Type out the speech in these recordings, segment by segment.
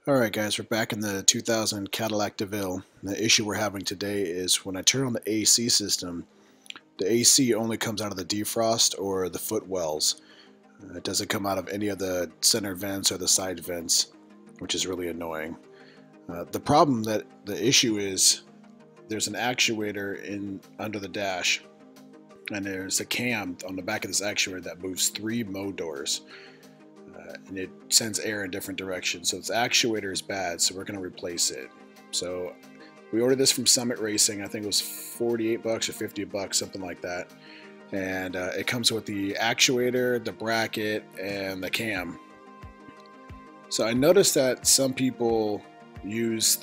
Alright guys, we're back in the 2000 Cadillac Deville. The issue we're having today is when I turn on the AC system, the AC only comes out of the defrost or the footwells. It doesn't come out of any of the center vents or the side vents, which is really annoying. The issue is there's an actuator under the dash, and there's a cam on the back of this actuator that moves 3 mode doors. And it sends air in different directions. So this actuator is bad, so we're going to replace it. So we ordered this from Summit Racing. I think it was 48 bucks or 50 bucks, something like that. And it comes with the actuator, the bracket, and the cam. So I noticed that some people use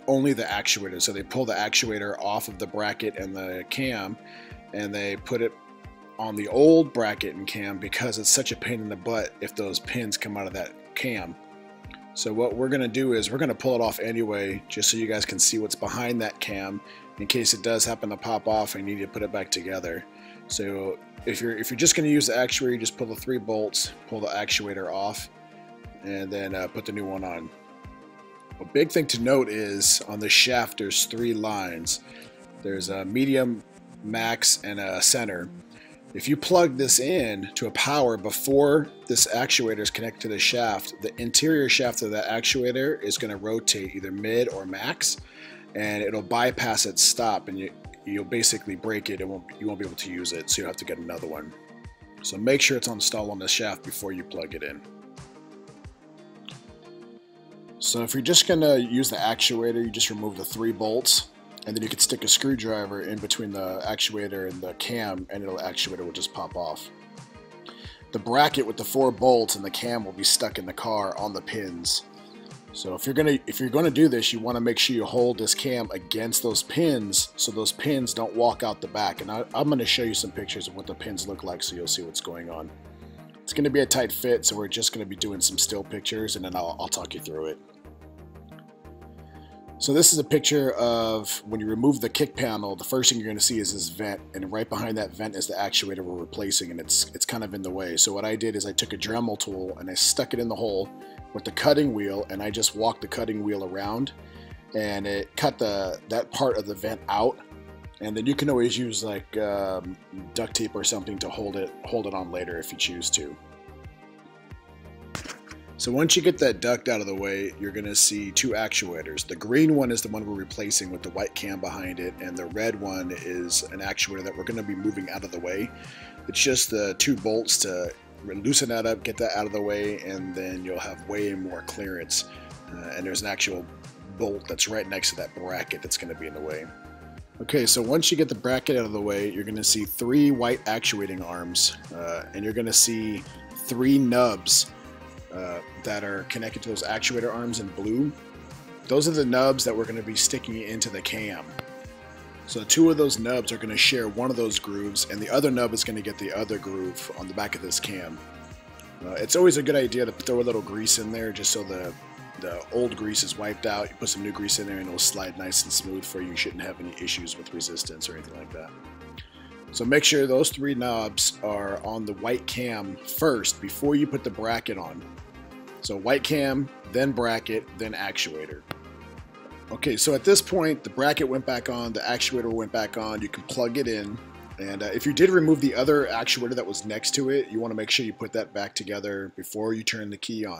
only the actuator. So they pull the actuator off of the bracket and the cam, and they put it on the old bracket and cam because it's such a pain in the butt if those pins come out of that cam. So what we're going to do is we're going to pull it off anyway, just so you guys can see what's behind that cam in case it does happen to pop off and you need to put it back together. So if you're just going to use the actuator, you just pull the 3 bolts, pull the actuator off, and then put the new one on. A big thing to note is on the shaft there's 3 lines. There's a medium, max, and a center. If you plug this in to a power before this actuator is connected to the shaft, the interior shaft of that actuator is going to rotate either mid or max, and it'll bypass its stop, and you'll basically break it. You won't be able to use it, so you'll have to get another one. So make sure it's installed on the shaft before you plug it in. So if you're just going to use the actuator, you just remove the 3 bolts. And then you can stick a screwdriver in between the actuator and the cam, and the actuator will just pop off. The bracket with the 4 bolts and the cam will be stuck in the car on the pins. So if you're gonna do this, you want to make sure you hold this cam against those pins so those pins don't walk out the back. And I'm going to show you some pictures of what the pins look like so you'll see what's going on. It's going to be a tight fit, so we're just going to be doing some still pictures, and then I'll talk you through it. So this is a picture of when you remove the kick panel. The first thing you're going to see is this vent, and right behind that vent is the actuator we're replacing, and it's kind of in the way. So what I did is I took a Dremel tool and I stuck it in the hole with the cutting wheel, and I just walked the cutting wheel around, and it cut that part of the vent out. And then you can always use like duct tape or something to hold it on later if you choose to. So once you get that duct out of the way, you're going to see 2 actuators. The green one is the one we're replacing with the white cam behind it, and the red one is an actuator that we're going to be moving out of the way. It's just the 2 bolts to loosen that up, get that out of the way, and then you'll have way more clearance. And there's an actual bolt that's right next to that bracket that's going to be in the way. Okay, so once you get the bracket out of the way, you're going to see 3 white actuating arms, and you're going to see 3 nubs that are connected to those actuator arms in blue. Those are the nubs that we're going to be sticking into the cam. So 2 of those nubs are going to share one of those grooves, and the other nub is going to get the other groove on the back of this cam. It's always a good idea to throw a little grease in there just so the old grease is wiped out. You put some new grease in there and it'll slide nice and smooth for you. You shouldn't have any issues with resistance or anything like that. So make sure those 3 knobs are on the white cam first before you put the bracket on. So white cam, then bracket, then actuator. Okay, so at this point the bracket went back on, the actuator went back on. You can plug it in, and if you did remove the other actuator that was next to it, you want to make sure you put that back together before you turn the key on.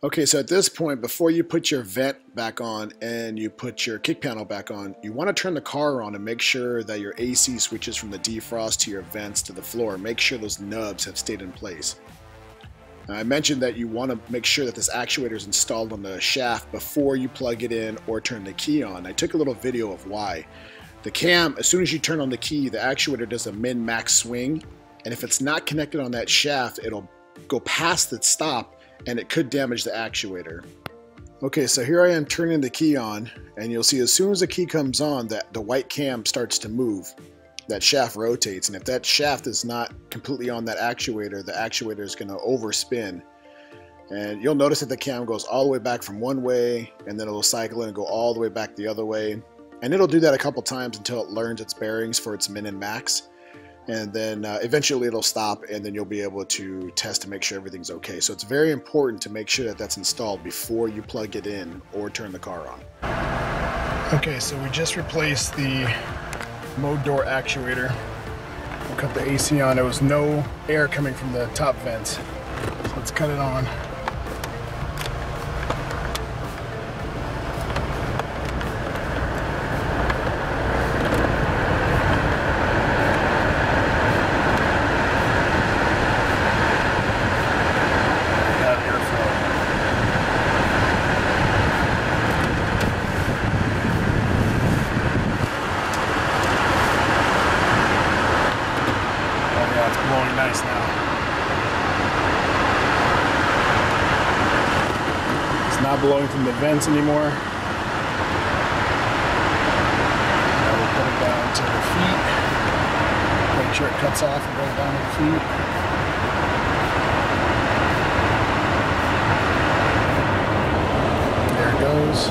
Okay, so at this point, before you put your vent back on and you put your kick panel back on, you want to turn the car on and make sure that your AC switches from the defrost to your vents to the floor. Make sure those nubs have stayed in place. Now, I mentioned that you want to make sure that this actuator is installed on the shaft before you plug it in or turn the key on. I took a little video of why. The cam, as soon as you turn on the key, the actuator does a min-max swing, and if it's not connected on that shaft, it'll go past its stop, and it could damage the actuator. Okay, so here I am turning the key on, and you'll see as soon as the key comes on that the white cam starts to move. That shaft rotates, and if that shaft is not completely on that actuator, the actuator is going to overspin. And you'll notice that the cam goes all the way back from one way, and then it'll cycle in and go all the way back the other way. And it'll do that a couple times until it learns its bearings for its min and max. and then eventually it'll stop, and then you'll be able to test to make sure everything's okay. So it's very important to make sure that that's installed before you plug it in or turn the car on. Okay, so we just replaced the mode door actuator. We'll cut the AC on. There was no air coming from the top vents. So let's cut it on. Blowing nice now. It's not blowing from the vents anymore. Now we'll put it down to the feet. Make sure it cuts off and goes down to the feet. There it goes.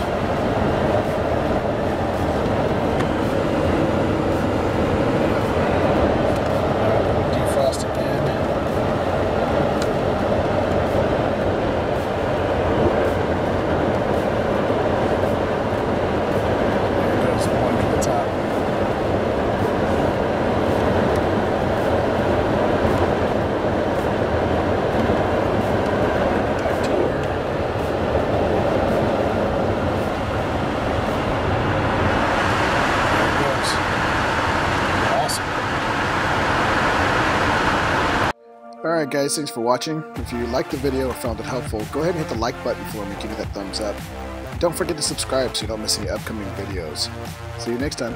Alright guys, thanks for watching. If you liked the video or found it helpful, go ahead and hit the like button for me, give me that thumbs up. Don't forget to subscribe so you don't miss any upcoming videos. See you next time.